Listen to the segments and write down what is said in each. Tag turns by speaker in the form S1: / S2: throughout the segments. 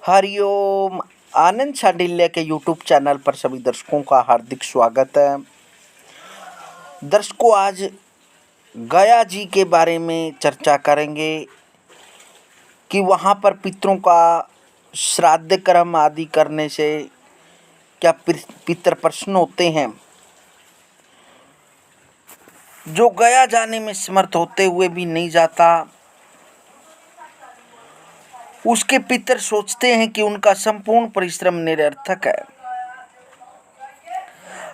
S1: हरिओम। आनंद शांडिल्य के YouTube channel पर सभी दर्शकों का हार्दिक स्वागत है। दर्शकों, आज गया जी के बारे में चर्चा करेंगे कि वहाँ पर पितरों का श्राद्ध कर्म आदि करने से क्या पितर प्रसन्न होते हैं। जो गया जाने में समर्थ होते हुए भी नहीं जाता, उसके पितर सोचते हैं कि उनका संपूर्ण परिश्रम निरर्थक है।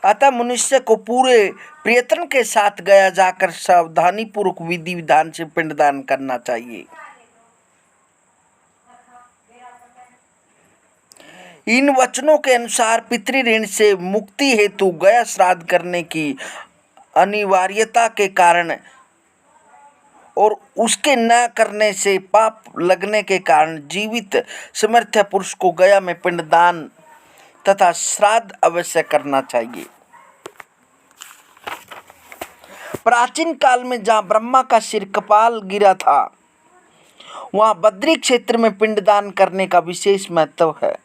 S1: अतः मनुष्य को पूरे प्रयत्न के साथ गया जाकर सावधानी पूर्वक विधि विधान से पिंडदान करना चाहिए। इन वचनों के अनुसार पितृऋण से मुक्ति हेतु गया श्राद्ध करने की अनिवार्यता के कारण और उसके न करने से पाप लगने के कारण जीवित समर्थ पुरुष को गया में पिंडदान तथा श्राद्ध अवश्य करना चाहिए। प्राचीन काल में जहाँ ब्रह्मा का सिर कपाल गिरा था, वहाँ बद्री क्षेत्र में पिंडदान करने का विशेष महत्व है।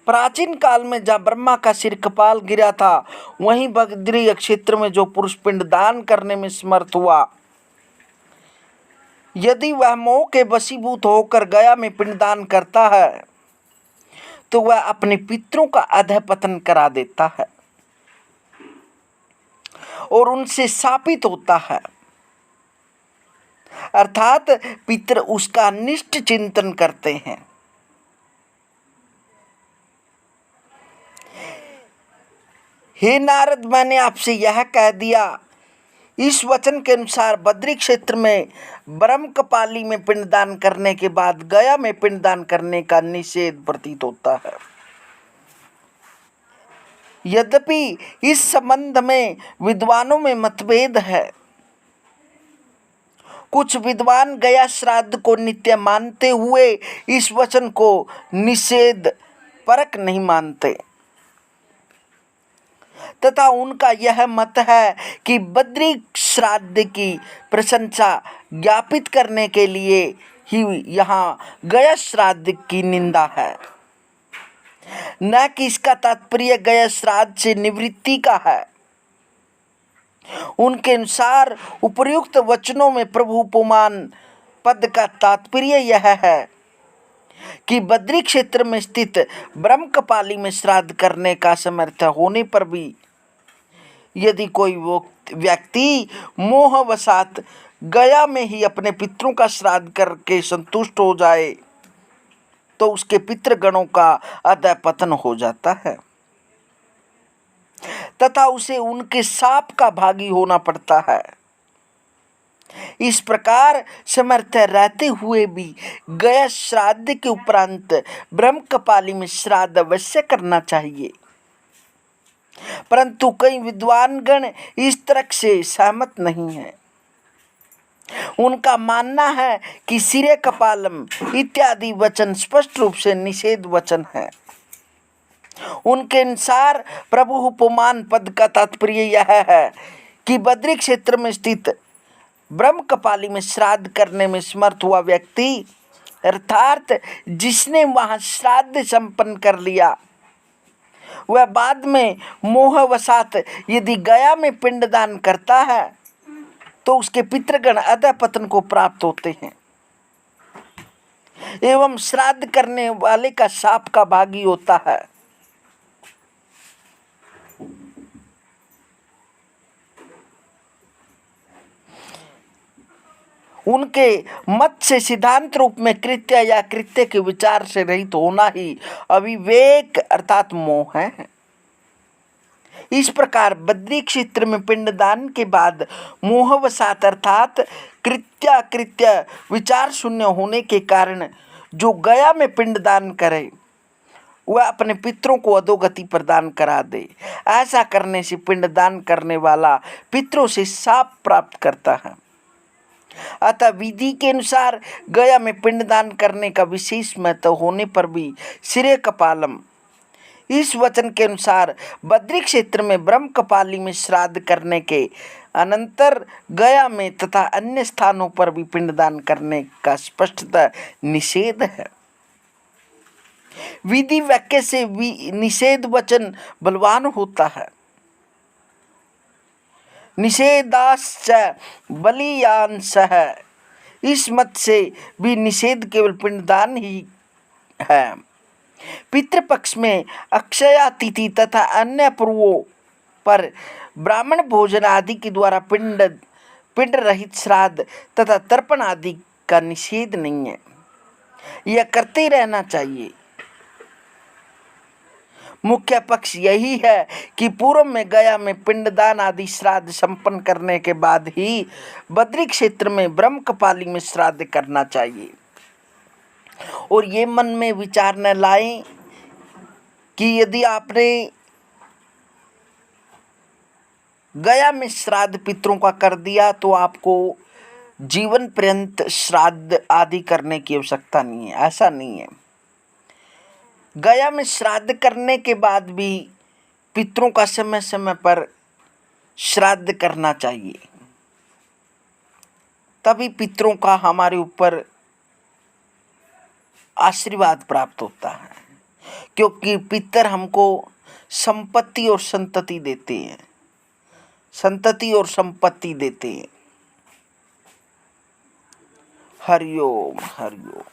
S1: प्राचीन काल में जहाँ ब्रह्मा का सिर कपाल गिरा था, वहीं बद्री क्षेत्र में जो पुरुष पिंडदान करने में समर्थ हुआ, यदि वह मोह के वशीभूत होकर गया में पिंडदान करता है तो वह अपने पितरों का अधःपतन करा देता है और उनसे शापित होता है। अर्थात पितर उसका निष्ठ चिंतन करते हैं। हे नारद, मैंने आपसे यह कह दिया। इस वचन के अनुसार बद्री क्षेत्र में ब्रह्म कपाली में पिंडदान करने के बाद गया में पिंडदान करने का निषेध प्रतीत होता है। यद्यपि इस संबंध में विद्वानों में मतभेद है। कुछ विद्वान गया श्राद्ध को नित्य मानते हुए इस वचन को निषेध परक नहीं मानते तथा उनका यह मत है कि बद्री श्राद्ध की प्रशंसा ज्ञापित करने के लिए ही यहाँ गया श्राद्ध की निंदा है, न कि इसका तात्पर्य गया श्राद्ध से निवृत्ति का है। उनके अनुसार उपर्युक्त वचनों में प्रभु उपमान पद का तात्पर्य यह है कि बद्री क्षेत्र में स्थित ब्रह्म कपाली में श्राद्ध करने का सामर्थ्य होने पर भी यदि कोई व्यक्ति मोहवशात गया में ही अपने पितरों का श्राद्ध करके संतुष्ट हो जाए तो उसके पितृगणों का अधःपतन हो जाता है तथा उसे उनके शाप का भागी होना पड़ता है। इस प्रकार समर्थ रहते हुए भी गया श्राद्ध के उपरांत ब्रह्म कपाली में श्राद्ध अवश्य करना चाहिए, परंतु कई विद्वानगण इस तरह से सहमत नहीं हैं। उनका मानना है कि सिरे कपालम इत्यादि वचन स्पष्ट रूप से निषेध वचन है। उनके अनुसार प्रभु उपमान पद का तात्पर्य यह है कि बद्री क्षेत्र में स्थित ब्रह्म कपाली में श्राद्ध करने में समर्थ हुआ व्यक्ति, अर्थात जिसने वहां श्राद्ध संपन्न कर लिया, वह बाद में मोहवशात यदि गया में पिंडदान करता है तो उसके पितृगण अधःपतन को प्राप्त होते हैं एवं श्राद्ध करने वाले का शाप का भागी होता है। उनके मत से सिद्धांत रूप में कृत्य या कृत्य के विचार से रहित होना ही अविवेक अर्थात मोह है। इस प्रकार बद्री क्षेत्र में पिंडदान के बाद मोहवशात अर्थात कृत्य विचार शून्य होने के कारण जो गया में पिंडदान करे वह अपने पितरों को अधोगति प्रदान करा दे। ऐसा करने से पिंडदान करने वाला पितरों से शाप प्राप्त करता है। अतः विधि के अनुसार गया में पिंडदान करने का विशेष महत्व होने पर भी सिरे कपालम इस वचन के अनुसार बद्री क्षेत्र में ब्रह्म कपाली में श्राद्ध करने के अनंतर गया में तथा अन्य स्थानों पर भी पिंडदान करने का स्पष्टतः निषेध है। विधि वाक्य से निषेध वचन बलवान होता है। निषेधाश्च बलीयांशः, इस मत से भी निषेध केवल पिंडदान ही है। पितृपक्ष में अक्षया तिथि तथा अन्य पूर्वों पर ब्राह्मण भोजन आदि के द्वारा पिंड रहित श्राद्ध तथा तर्पण आदि का निषेध नहीं है, यह करते रहना चाहिए। मुख्य पक्ष यही है कि पूर्व में गया में पिंडदान आदि श्राद्ध संपन्न करने के बाद ही बद्री क्षेत्र में ब्रह्म कपाली में श्राद्ध करना चाहिए। और ये मन में विचार न लाएं कि यदि आपने गया में श्राद्ध पितरों का कर दिया तो आपको जीवन पर्यंत श्राद्ध आदि करने की आवश्यकता नहीं है। ऐसा नहीं है। गया में श्राद्ध करने के बाद भी पितरों का समय समय पर श्राद्ध करना चाहिए, तभी पितरों का हमारे ऊपर आशीर्वाद प्राप्त होता है। क्योंकि पितर हमको संपत्ति और संतति देते हैं, संतति और संपत्ति देते हैं। हरिओम हरिओम।